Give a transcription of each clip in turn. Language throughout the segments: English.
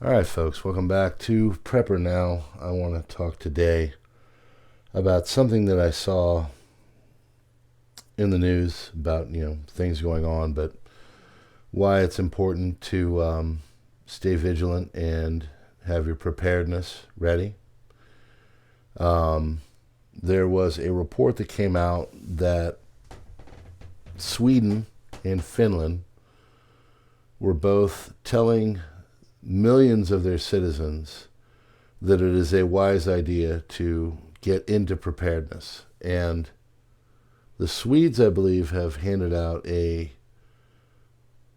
All right, folks, welcome back to PrepperNow. I want to talk today about something that I saw in the news about, things going on, but why it's important to stay vigilant and have your preparedness ready. There was a report that came out that Sweden and Finland were both telling millions of their citizens that it is a wise idea to get into preparedness. And the Swedes, I believe, have handed out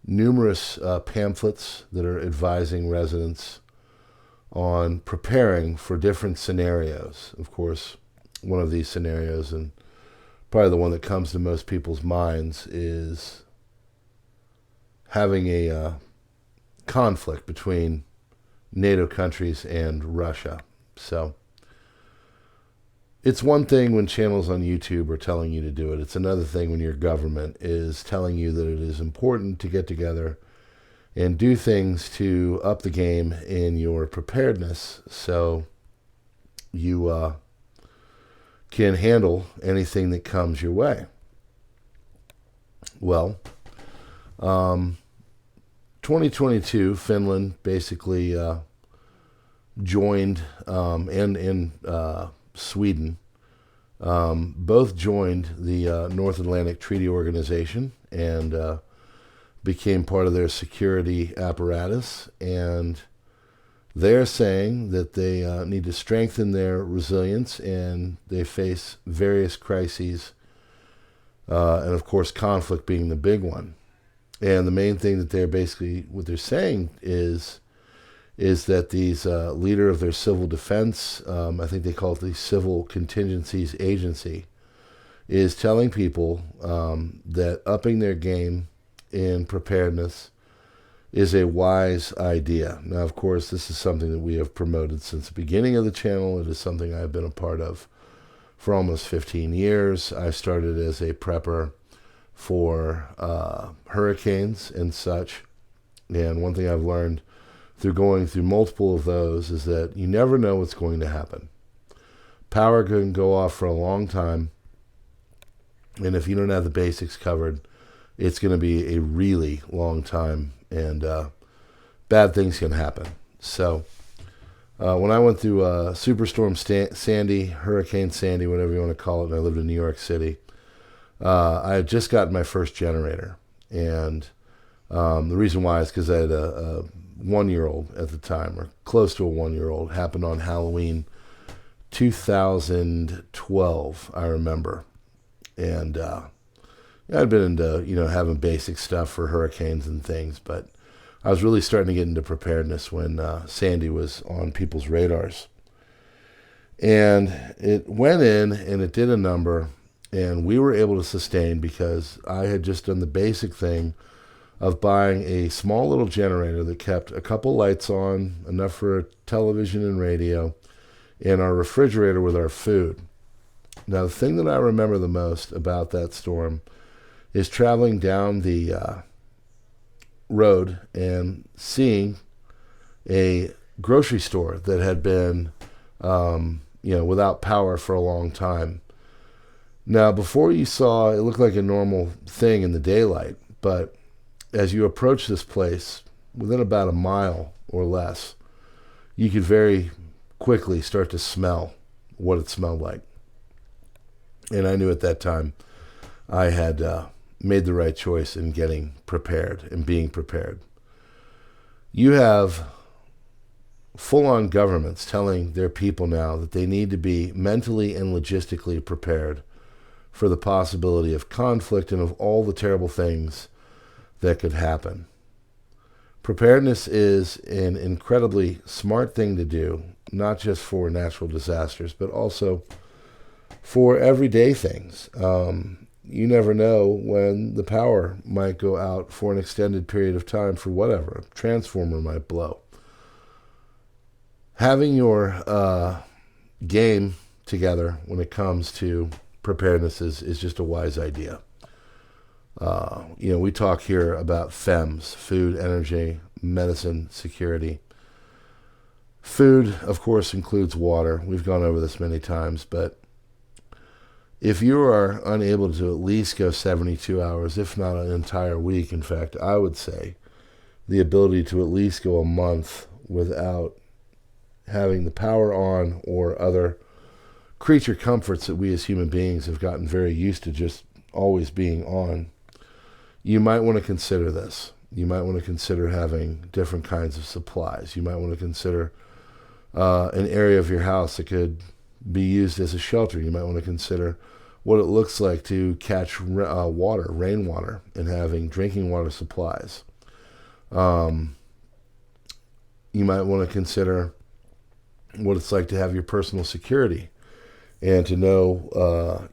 numerous pamphlets that are advising residents on preparing for different scenarios. Of course, one of these scenarios, and probably the one that comes to most people's minds, is having a conflict between NATO countries and Russia. So it's one thing when channels on YouTube are telling you to do it. It's another thing when your government is telling you that it is important to get together and do things to up the game in your preparedness so you can handle anything that comes your way. Well, 2022, Finland basically joined, and Sweden both joined the North Atlantic Treaty Organization and became part of their security apparatus. And they're saying that they need to strengthen their resilience, and they face various crises, and of course conflict being the big one. And the main thing that what they're saying is that these leader of their civil defense, I think they call it the Civil Contingencies Agency, is telling people that upping their game in preparedness is a wise idea. Now, of course, this is something that we have promoted since the beginning of the channel. It is something I've been a part of for almost 15 years. I started as a prepper for hurricanes and such. And one thing I've learned through going through multiple of those is that you never know what's going to happen. Power can go off for a long time, and if you don't have the basics covered, it's going to be a really long time, and bad things can happen. So when I went through Superstorm Sandy, Hurricane Sandy, whatever you want to call it, and I lived in New York City, I had just gotten my first generator, and the reason why is because I had a 1-year-old at the time, or close to a 1-year-old. Happened on Halloween 2012, I remember. And I'd been into having basic stuff for hurricanes and things, but I was really starting to get into preparedness when Sandy was on people's radars. And it went in and it did a number, and we were able to sustain because I had just done the basic thing of buying a small little generator that kept a couple lights on, enough for a television and radio, and our refrigerator with our food. Now, the thing that I remember the most about that storm is traveling down the road and seeing a grocery store that had been, without power for a long time. Now, before you saw, it looked like a normal thing in the daylight, but as you approach this place, within about a mile or less, you could very quickly start to smell what it smelled like. And I knew at that time I had made the right choice in getting prepared and being prepared. You have full-on governments telling their people now that they need to be mentally and logistically prepared for the possibility of conflict and of all the terrible things that could happen. Preparedness is an incredibly smart thing to do, not just for natural disasters, but also for everyday things. You never know when the power might go out for an extended period of time for whatever. A transformer might blow. Having your game together when it comes to preparedness is just a wise idea. We talk here about FEMS, food, energy, medicine, security. Food, of course, includes water. We've gone over this many times, but if you are unable to at least go 72 hours, if not an entire week, in fact, I would say the ability to at least go a month without having the power on or other creature comforts that we as human beings have gotten very used to just always being on, you might want to consider this. You might want to consider having different kinds of supplies. You might want to consider an area of your house that could be used as a shelter. You might want to consider what it looks like to catch water, rainwater, and having drinking water supplies. You might want to consider what it's like to have your personal security and to know,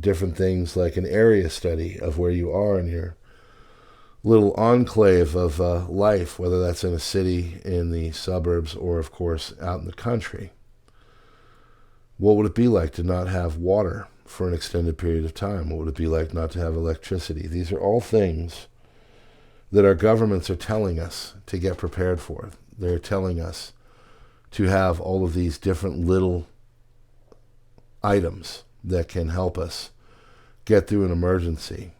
different things like an area study of where you are in your little enclave of life, whether that's in a city, in the suburbs, or, of course, out in the country. What would it be like to not have water for an extended period of time? What would it be like not to have electricity? These are all things that our governments are telling us to get prepared for. They're telling us to have all of these different little items that can help us get through an emergency.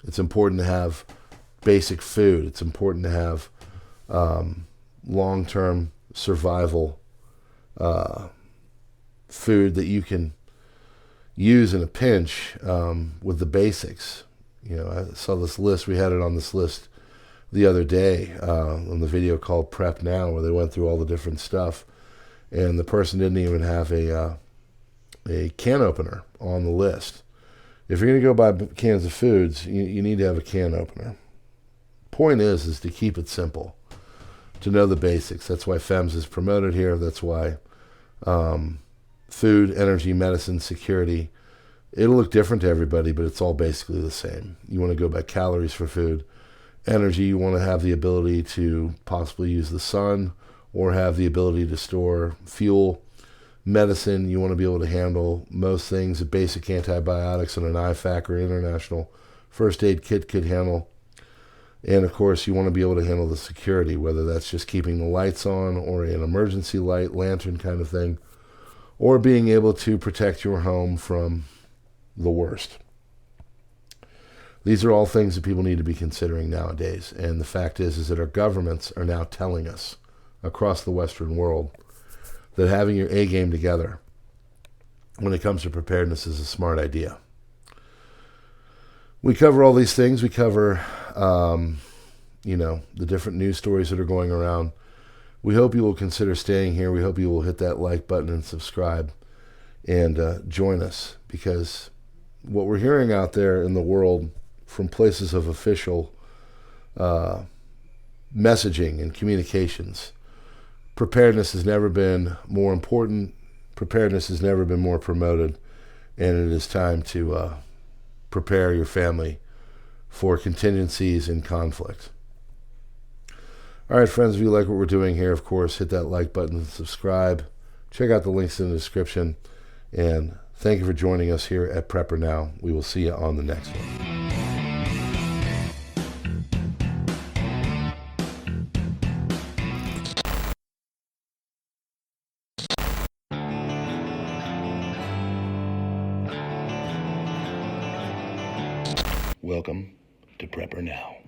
It's important to have basic food. It's important to have long-term survival food that you can use in a pinch with the basics. I saw this list. We had it on this list the other day on the video called PrepperNow, where they went through all the different stuff, and the person didn't even have a can opener on the list. If you're going to go buy cans of foods, you need to have a can opener. Point is to keep it simple, to know the basics. That's why FEMS is promoted here. That's why food, energy, medicine, security, it'll look different to everybody, but it's all basically the same. You want to go by calories for food. Energy, you want to have the ability to possibly use the sun or have the ability to store fuel. Medicine, you want to be able to handle most things. Basic antibiotics and an IFAC or international first aid kit could handle. And of course, you want to be able to handle the security, whether that's just keeping the lights on or an emergency light, lantern kind of thing, or being able to protect your home from the worst. These are all things that people need to be considering nowadays. And the fact is that our governments are now telling us across the Western world that having your A game together when it comes to preparedness is a smart idea. We cover all these things. We cover, the different news stories that are going around. We hope you will consider staying here. We hope you will hit that like button and subscribe and join us, because what we're hearing out there in the world from places of official messaging and communications, preparedness has never been more important. Preparedness has never been more promoted. And it is time to prepare your family for contingencies and conflict. All right, friends, if you like what we're doing here, of course, hit that like button and subscribe. Check out the links in the description. And thank you for joining us here at PrepperNow. We will see you on the next one. Welcome to PrepperNow.